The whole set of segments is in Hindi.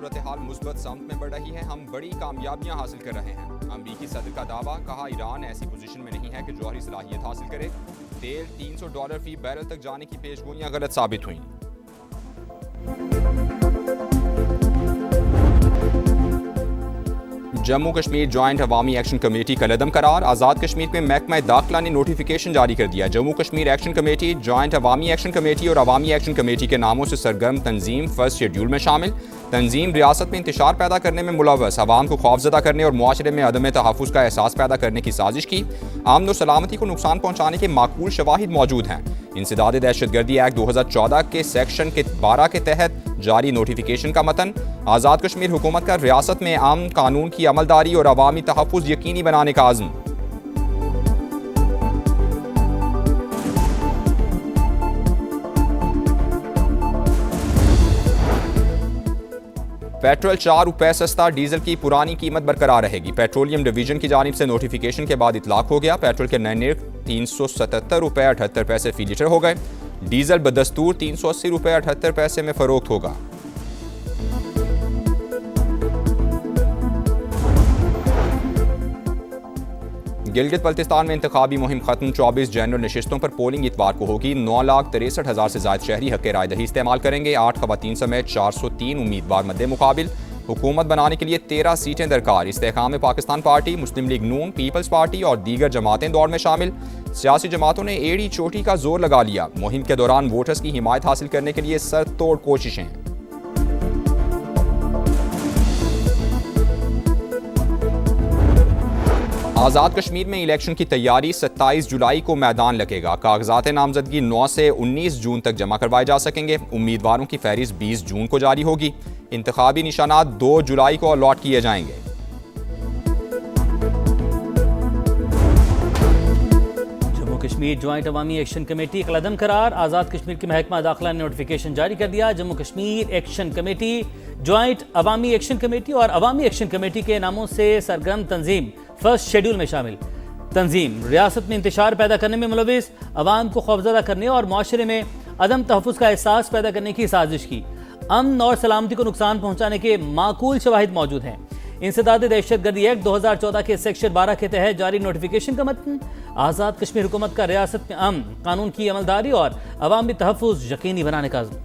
सूरत हाल मुस्बत समत में बढ़ रही है। हम बड़ी कामयाबियां हासिल कर रहे हैं। अमरीकी सदर का दावा, कहा ईरान ऐसी पोजीशन में नहीं है कि जौहरी सलाहियत हासिल करे। तेल $300 फी बैरल तक जाने की पेशगोइयां गलत साबित हुई। जम्मू कश्मीर जॉइंट अवामी एक्शन कमेटी का लदम करार। आज़ाद कश्मीर में महकमा दाखिला ने नोटिफिकेशन जारी कर दिया। Jammu Kashmir action committee, joint अवामी एक्शन कमेटी और अवामी एक्शन कमेटी के नामों से सरगर्म तंजीम फर्स्ट शेड्यूल में शामिल। तंजीम रियासत में इंतशार पैदा करने में मुलव्वस, आवाम को खौफजदा करने और मुआशरे में अदम तहफ़्फ़ुज़ का एहसास पैदा करने की साजिश की। अमन और सलामती को नुकसान पहुँचाने के माकूल शवाहिद मौजूद हैं। इंसदाद दहशतगर्दी एक्ट 2014 के सेक्शन के 12 के तहत जारी नोटिफिकेशन का मतन। आज़ाद कश्मीर हुकूमत का रियासत में अमन, कानून की अमलदारी और अवामी तहफ़्फ़ुज़ यकीनी बनाने का आज़म। पेट्रोल 4 रुपए सस्ता, डीजल की पुरानी कीमत बरकरार रहेगी। पेट्रोलियम डिवीजन की जानिब से नोटिफिकेशन के बाद इतलाक हो गया। पेट्रोल के नए निर्ख 377 रुपए 78 पैसे फी लीटर हो गए। डीजल बदस्तूर 380 रुपए 78 पैसे में फरोख्त होगा। गिलगित बल्तिस्तान में इंतखाबी मुहिम खत्म। 24 जनरल नशिस्तों पर पोलिंग इतवार को होगी। 9,63,000 से ज्यादा शहरी हक़ राय दही इस्तेमाल करेंगे। 8 ख़वातीन समेत 403 उम्मीदवार मद्दे मुकाबिल। हुकूमत बनाने के लिए 13 सीटें दरकार। इस्तेहकाम पाकिस्तान पार्टी, मुस्लिम लीग नून, पीपल्स पार्टी और दीगर जमातें दौड़ में शामिल। सियासी जमातों ने एड़ी चोटी का जोर लगा लिया। मुहिम के दौरान वोटर्स की हिमायत हासिल करने के लिए सर तोड़ कोशिशें। आज़ाद कश्मीर में इलेक्शन की तैयारी। 27 जुलाई को मैदान लगेगा। कागजात नामजदगी 9 से 19 जून तक जमा करवाए जा सकेंगे। उम्मीदवारों की फहरिस्त 20 जून को जारी होगी। इंतखाबी निशानात 2 जुलाई को अलॉट किए जाएंगे। जम्मू कश्मीर जॉइंट अवामी एक्शन कमेटी का लदम करार। आज़ाद कश्मीर के महकमा दाखिला ने नोटिफिकेशन जारी कर दिया। Jammu Kashmir action committee, joint अवामी एक्शन कमेटी और अवामी एक्शन कमेटी के नामों से सरगर्म तंजीम फर्स्ट शेड्यूल में शामिल। तंजीम रियासत में इंतशार पैदा करने में मुलव्वस, अवाम को खौफजदा करने और मुआशरे में अदम तहफ़्फ़ुज़ का एहसास पैदा करने की साजिश की। अमन और सलामती को नुकसान पहुँचाने के माकूल शवाहिद मौजूद हैं। इंसदाद दहशतगर्दी एक्ट 2014 के सेक्शन 12 के तहत जारी नोटिफिकेशन का मतन। आज़ाद कश्मीर हुकूमत का रियासत में अमन, कानून की अमलदारी और अवामी तहफ़्फ़ुज़ यकीनी बनाने का आज़म।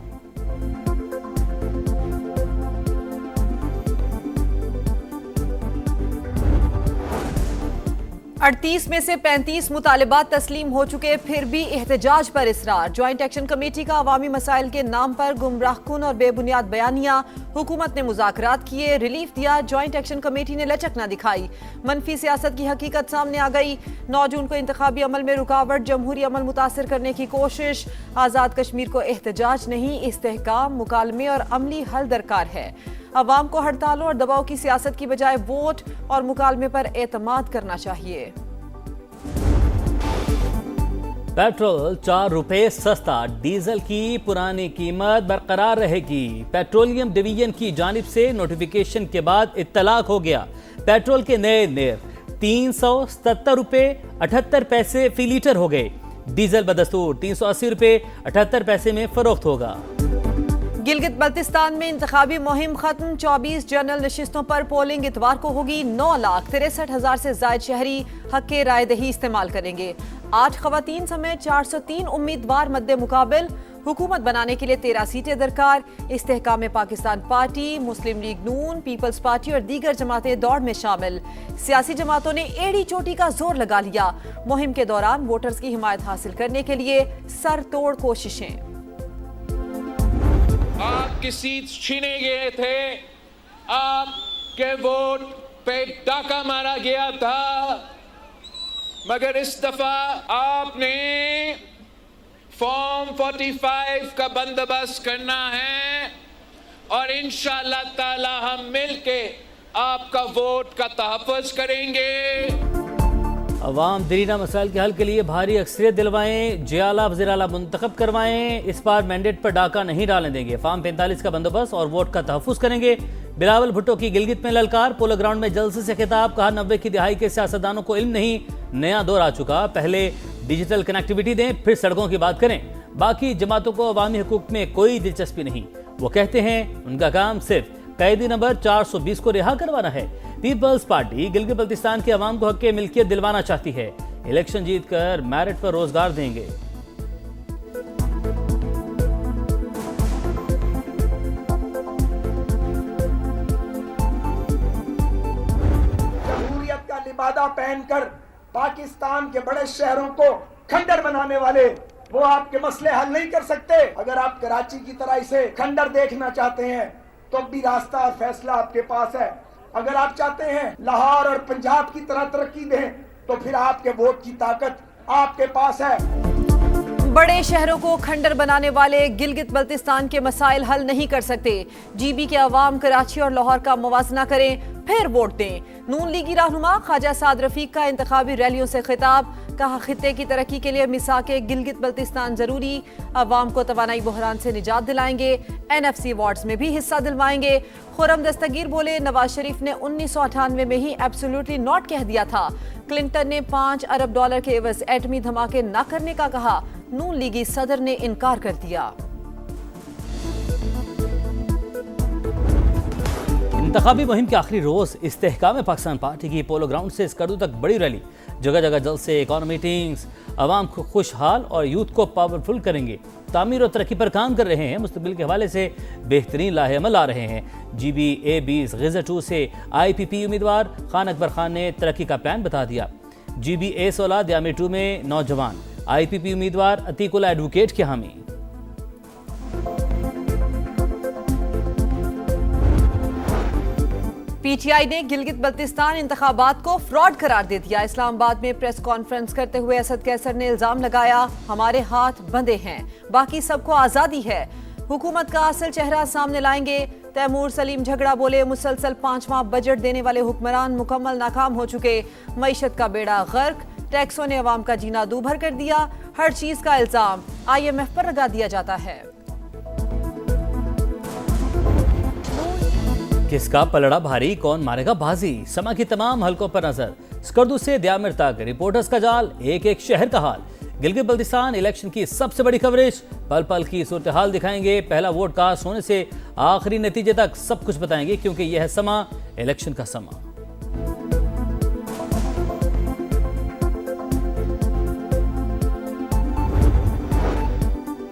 38 में से 35 मुतालिबात तस्लीम हो चुके, फिर भी एहतजाज पर इसरार। ज्वाइंट एक्शन कमेटी का अवामी मसाइल के नाम पर गुमराहकुन और बेबुनियाद बयानिया। हुकूमत ने मुज़ाकरात किए, रिलीफ दिया, ज्वाइंट एक्शन कमेटी ने लचक न दिखाई। मनफी सियासत की हकीकत सामने आ गई। 9 जून को इंतखाबी अमल में रुकावट, जमहूरी अमल मुतासर करने की कोशिश। आज़ाद कश्मीर को एहतजाज नहीं, इस्तेहकाम, मुकालमे और अमली हल दरकार है। अवाम को हड़तालों और दबाव की सियासत की बजाय वोट और मुकालमे पर एतमाद करना चाहिए। पेट्रोल 4 रुपए सस्ता, डीजल की पुरानी कीमत बरकरार रहेगी। पेट्रोलियम डिवीजन की जानिब से नोटिफिकेशन के बाद इत्तलाक हो गया। पेट्रोल के नए निर्ख 377 रुपए 78 पैसे फी लीटर हो गए। डीजल बदस्तूर 380 रुपए 78 पैसे में फरोख्त होगा। गिलगित बल्तिस्तान में इंतखाबी मुहिम खत्म। 24 जनरल नशिस्तों पर पोलिंग इतवार को होगी। 9,63,000 से ज्यादा शहरी हक़ राय दही इस्तेमाल करेंगे। 8 ख़वातीन समेत 403 उम्मीदवार मद्दे मुकाबिल। हुकूमत बनाने के लिए 13 सीटें दरकार। इस्तेहकाम पाकिस्तान पार्टी, मुस्लिम लीग नून, पीपल्स पार्टी और दीगर जमातें दौड़ में शामिल। सियासी जमातों ने एड़ी चोटी का जोर लगा लिया। मुहिम के दौरान वोटर्स की हिमायत हासिल करने के लिए सर तोड़ कोशिशें। आपकी सीट छीने गए थे, आपके वोट पे डाका मारा गया था, मगर इस दफा आपने फॉर्म 45 का बंदोबस्त करना है और इंशाअल्लाह ताला हम मिलके आपका वोट का तहफ़्फ़ुज़ करेंगे। अवाम दरीना मसाइल के हल के लिए भारी अक्सरियत दिलवाएं, जियाला वज़ीर-ए-आला मुंतखब करवाएं। इस बार मैंडेट पर डाका नहीं डालने देंगे। फॉर्म 45 का बंदोबस्त और वोट का तहफ़्फ़ुज़ करेंगे। बिलावल भुट्टो की गिलगित में ललकार। पोलो ग्राउंड में जलसे से खिताब। कहा 90 की दिहाई के सियासतदानों को इल्म नहीं, नया दौर आ चुका। पहले डिजिटल कनेक्टिविटी दें, फिर सड़कों की बात करें। बाकी जमातों को अवामी हकूक़ में कोई दिलचस्पी नहीं। वो कहते हैं उनका काम सिर्फ कैदी नंबर 420 को रिहा करवाना है। पीपल्स पार्टी गिलगित बल्तिस्तान के अवाम को हक के मिल्कियत दिलवाना चाहती है। इलेक्शन जीतकर मेरिट पर रोजगार देंगे। जमहूरियत का लिबादा पहनकर पाकिस्तान के बड़े शहरों को खंडर बनाने वाले वो आपके मसले हल नहीं कर सकते। अगर आप कराची की तरह इसे खंडर देखना चाहते हैं तो भी रास्ता और फैसला आपके पास है। अगर आप चाहते हैं लाहौर और पंजाब की तरह तरक्की दें तो फिर आपके वोट की ताकत आपके पास है। बड़े शहरों को खंडर बनाने वाले गिलगित बल्तिस्तान के मसाइल हल नहीं कर सकते। जीबी के अवाम कराची और लाहौर का मुवाजना करें, फिर वोट दें। नून लीगी रहनुमा ख्वाजा साद रफीक का इंतखाबी रैलियों से खिताब, कहा खित्ते की तरक्की के लिए मिसाके गिलगित बल्तिस्तान जरूरी, अवाम को तवानाई बहरान से निजात दिलाएंगे, NFC अवार्ड्स में भी हिस्सा दिलवाएंगे। खुर्रम दस्तगीर बोले नवाज शरीफ ने 1998 में ही एब्सोल्युटली नॉट कह दिया था। क्लिंटन ने $5 अरब के एवज एटमी धमाके न करने का कहा, नून लीगी सदर ने इनकार कर दिया। इंतखाबी मुहिम के आखिरी रोज इस्तेहकाम पाकिस्तान पार्टी की पोलो ग्राउंड से स्कर्दू तक बड़ी रैली, जगह जगह जलसे, इकॉनमी मीटिंग्स, अवाम को खुशहाल और यूथ को पावरफुल करेंगे। तामीर और तरक्की पर काम कर रहे हैं। मुस्तकबिल के हवाले से बेहतरीन लाहेअमल आ रहे हैं। GB A20 ग़ज़ा 2 से IPP उम्मीदवार खान अकबर खान ने तरक्की का प्लान बता दिया। GB A16 दयामी 2 में नौजवान, IPP उम्मीदवार अतीकुल्ला एडवोकेट की हामी। PTI ने गिलगित बल्तिस्तान इंतखाबात को फ्रॉड करार दे दिया। इस्लामाबाद में प्रेस कॉन्फ्रेंस करते हुए असद कैसर ने इल्जाम लगाया, हमारे हाथ बंधे हैं, बाकी सबको आजादी है, हुकूमत का असल चेहरा सामने लाएंगे। तैमूर सलीम झगड़ा बोले मुसलसल 5वां बजट देने वाले हुक्मरान मुकम्मल नाकाम हो चुके, मईशत का बेड़ा गर्क, टैक्सों ने अवाम का जीना दूभर कर दिया, हर चीज का इल्जाम IMF पर लगा दिया जाता है। किसका पलड़ा भारी, कौन मारेगा बाजी, समा की तमाम हलकों पर नजर। स्कर्दू से दयामिर तक रिपोर्टर्स का जाल, एक एक शहर का हाल। गिलगित बल्तिस्तान इलेक्शन की सबसे बड़ी कवरेज, पल पल की सूरत हाल दिखाएंगे। पहला वोट कास्ट होने से आखिरी नतीजे तक सब कुछ बताएंगे, क्योंकि यह है समा, इलेक्शन का समा।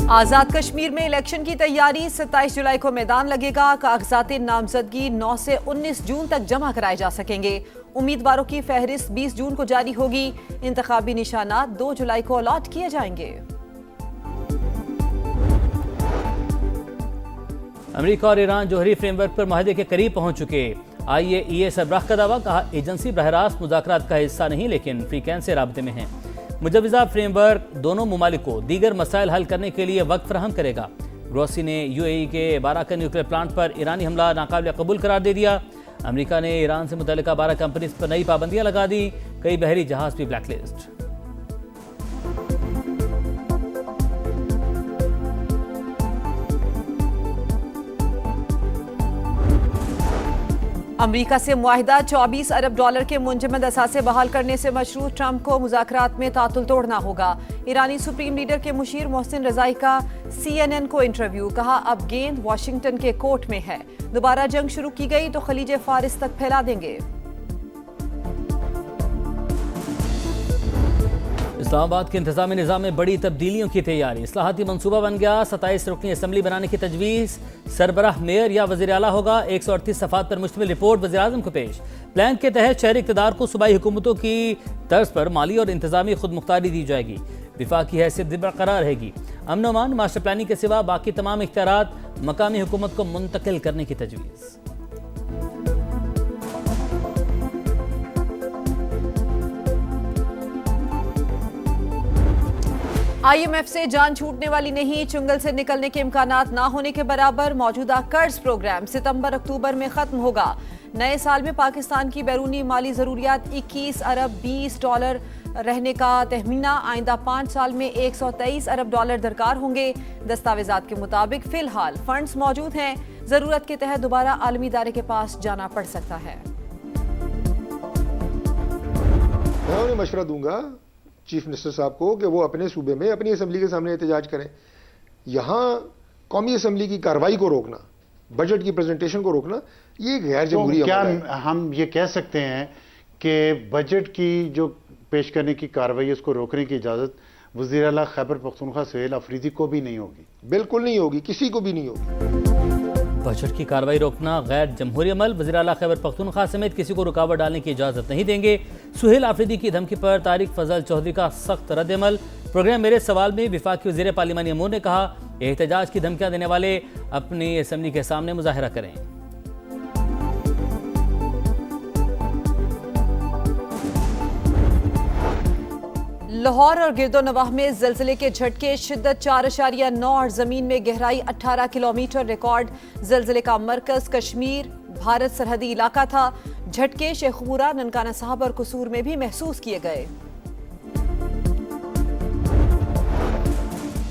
आजाद कश्मीर में इलेक्शन की तैयारी, 27 जुलाई को मैदान लगेगा। कागजात नामजदगी 9 से 19 जून तक जमा कराए जा सकेंगे। उम्मीदवारों की फहरिस्त 20 जून को जारी होगी। इंतखाबी निशानात 2 जुलाई को अलॉट किए जाएंगे। अमेरिका और ईरान जोहरी फ्रेमवर्क पर माहदे के करीब पहुंच चुके। IAEA सरबराह का दावा, कहा एजेंसी बहरास्त मुज़ाकरात का हिस्सा नहीं लेकिन फ्रीक्वेंस से राब्ते में है। मुजवज़ा फ्रेमवर्क दोनों ममालिक को दीगर मसाइल हल करने के लिए वक्त फराहम करेगा। ग्रोसी ने UAE के बाराका न्यूक्लियर प्लांट पर ईरानी हमला नाकाबिल कबूल करार दे दिया। अमेरिका ने ईरान से मुतल्लिका 12 कंपनीज पर नई पाबंदियां लगा दी, कई बहरी जहाज भी ब्लैकलिस्ट। अमेरिका से मुआहिदा, $24 अरब के मुंजमद असासे बहाल करने से मशरूत ट्रंप को मुज़ाकरात में तातुल तोड़ना होगा। ईरानी सुप्रीम लीडर के मुशीर मोहसिन रजाई का CNN को इंटरव्यू, कहा अब गेंद वाशिंगटन के कोर्ट में है, दोबारा जंग शुरू की गई तो खलीज फारिस तक फैला देंगे। इस्लामाबाद के इंतजामी निज़ाम में बड़ी तब्दीलियों की तैयारी, इस्लाहाती मंसूबा बन गया। 27 रुकनी असम्बली बनाने की तजवीज़, सरबराह मेयर या वज़ीर आला होगा। 138 सफ़ात पर मुश्तमिल रिपोर्ट वज़ीर आज़म को पेश। प्लान के तहत शहरी इक़्तिदार को सूबाई हुकूमतों की तर्ज पर माली और इंतजामी खुद मुख्तारी दी जाएगी। विफाकी हैसियत भी बरकरार रहेगी। अमन अमान, मास्टर प्लानिंग के सिवा बाकी तमाम इख्तियारात मकामी हुकूमत को मुंतकिल करने की तजवीज़। IMF से जान छूटने वाली नहीं, चुंगल से निकलने के इम्कानात ना होने के बराबर। मौजूदा कर्ज प्रोग्राम सितंबर-अक्टूबर में खत्म होगा। नए साल में पाकिस्तान की बैरूनी माली जरूरियात $21 अरब $20 रहने का तहमीना। आइंदा 5 साल में $123 अरब दरकार होंगे। दस्तावेजात के मुताबिक फिलहाल फंड्स मौजूद हैं, जरूरत के तहत दोबारा आलमी इदारे के पास जाना पड़ सकता है। मैं उन्हें मशवरा दूंगा चीफ मिनिस्टर साहब को कि वो अपने सूबे में अपनी असम्बली के सामने एहतजाज करें। यहाँ कौमी असम्बली की कार्रवाई को रोकना, बजट की प्रेजेंटेशन को रोकना ये गैर तो जमहूरी क्या अमल है। हम ये कह सकते हैं कि बजट की जो पेश करने की कार्रवाई है उसको रोकने की इजाज़त वज़ीर आला खैबर पख्तूनख्वा सुहेल अफरीदी को भी नहीं होगी? बिल्कुल नहीं होगी, किसी को भी नहीं होगी। बजट की कार्रवाई रोकना गैर जमहूरी अमल, वज़ीर आला खैबर पख्तूनख्वा समेत किसी को रुकावट डालने की इजाज़त नहीं देंगे। सुहेल आफरीदी की धमकी पर तारिक फजल चौधरी का सख्त रद्दअमल। प्रोग्राम मेरे सवाल में वफाकी वज़ीर पार्लिमानी अमूर ने कहा, एहतजाज की धमकियां देने वाले अपनी असम्बली के सामने मुजाहरा करें। लाहौर और गिरदोनवाह में ज़लज़ले के झटके, शिद्दत 4.9 और ज़मीन में गहराई 18 किलोमीटर रिकॉर्ड। ज़लज़ले का मरकज़ कश्मीर भारत सरहदी इलाका था। झटके शेखपुरा, ननकाना साहब और कसूर में भी महसूस किए गए।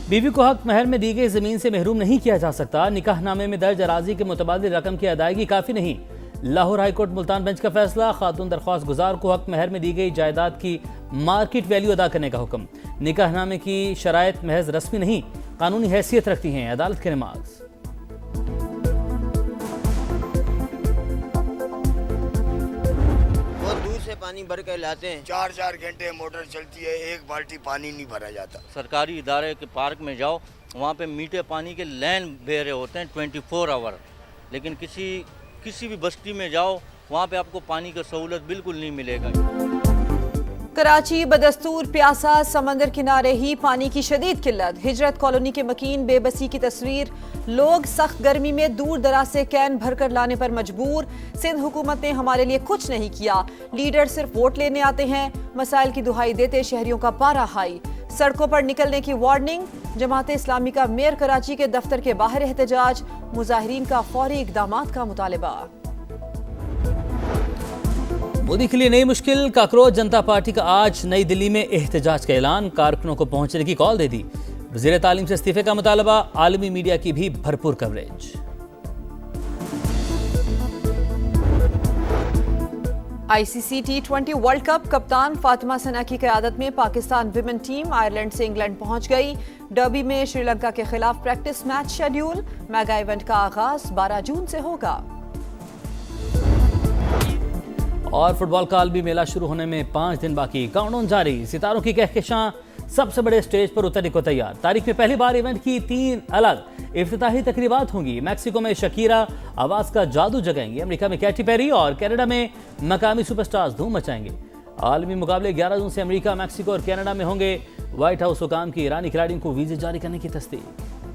बीवी को हक महर में दी गई जमीन से महरूम नहीं किया जा सकता। निकाहनामे में दर्ज अराजी के मुतबादिल रकम की अदायगी काफ़ी नहीं। लाहौर हाईकोर्ट मुल्तान बेंच का फैसला, खातून दरख्वास्त गुजार को हक महर में दी गई जायदाद की मार्केट वैल्यू अदा करने का हुक्म। निकाहनामे की शराइत महज रस्मी नहीं, कानूनी हैसियत रखती हैं। अदालत के नमाज। पानी भर के लाते हैं, 4-4 घंटे मोटर चलती है, एक बाल्टी पानी नहीं भरा जाता। सरकारी इदारे के पार्क में जाओ, वहाँ पे मीठे पानी के लैन बह रहे होते हैं 24 आवर, लेकिन किसी भी बस्ती में जाओ वहाँ पे आपको पानी की सहूलत बिल्कुल नहीं मिलेगा। कराची बदस्तूर प्यासा, समंदर किनारे ही पानी की शदीद किल्लत। हिजरत कॉलोनी के मकीन बेबसी की तस्वीर। लोग सख्त गर्मी में दूर दराज से कैन भरकर लाने पर मजबूर। सिंध हुकूमत ने हमारे लिए कुछ नहीं किया, लीडर सिर्फ वोट लेने आते हैं। मसाइल की दुहाई देते शहरियों का पारा हाई। सड़कों पर निकलने की वार्निंग। जमात इस्लामी का मेयर कराची के दफ्तर के बाहर एहतजाज। मुजाहिरीन का फौरी इकदामात का मुतालबा। मोदी के लिए नई मुश्किल, काकरोच जनता पार्टी का आज नई दिल्ली में एहतजाज का ऐलान। कारकुनों को पहुंचने की कॉल दे दी। वज़ीर तालीम से इस्तीफे का मुतालबा। आलमी मीडिया की भी भरपूर coverage. ICC T20 world cup कप्तान फातिमा सना की क़यादत में पाकिस्तान विमेन टीम आयरलैंड से इंग्लैंड पहुंच गई। डर्बी में श्रीलंका के खिलाफ practice match schedule. Mega event का आगाज 12 जून से होगा। और फुटबॉल का आलमी मेला शुरू होने में 5 दिन बाकी, काउंटडाउन जारी। सितारों की कहकशां सबसे बड़े स्टेज पर उतरने को तैयार। तारीख में पहली बार इवेंट की 3 अलग इफ्तिताही तकरीबात होंगी। मैक्सिको में शकीरा आवाज का जादू जगाएंगे। अमेरिका में कैटी पेरी और कनाडा में मकामी सुपरस्टार्स धूम मचाएंगे। आलमी मुकाबले 11 जून से अमेरिका, मैक्सिको और कनाडा में होंगे। व्हाइट हाउस हुकाम की ईरानी खिलाड़ियों को वीजे जारी करने की तस्दीक।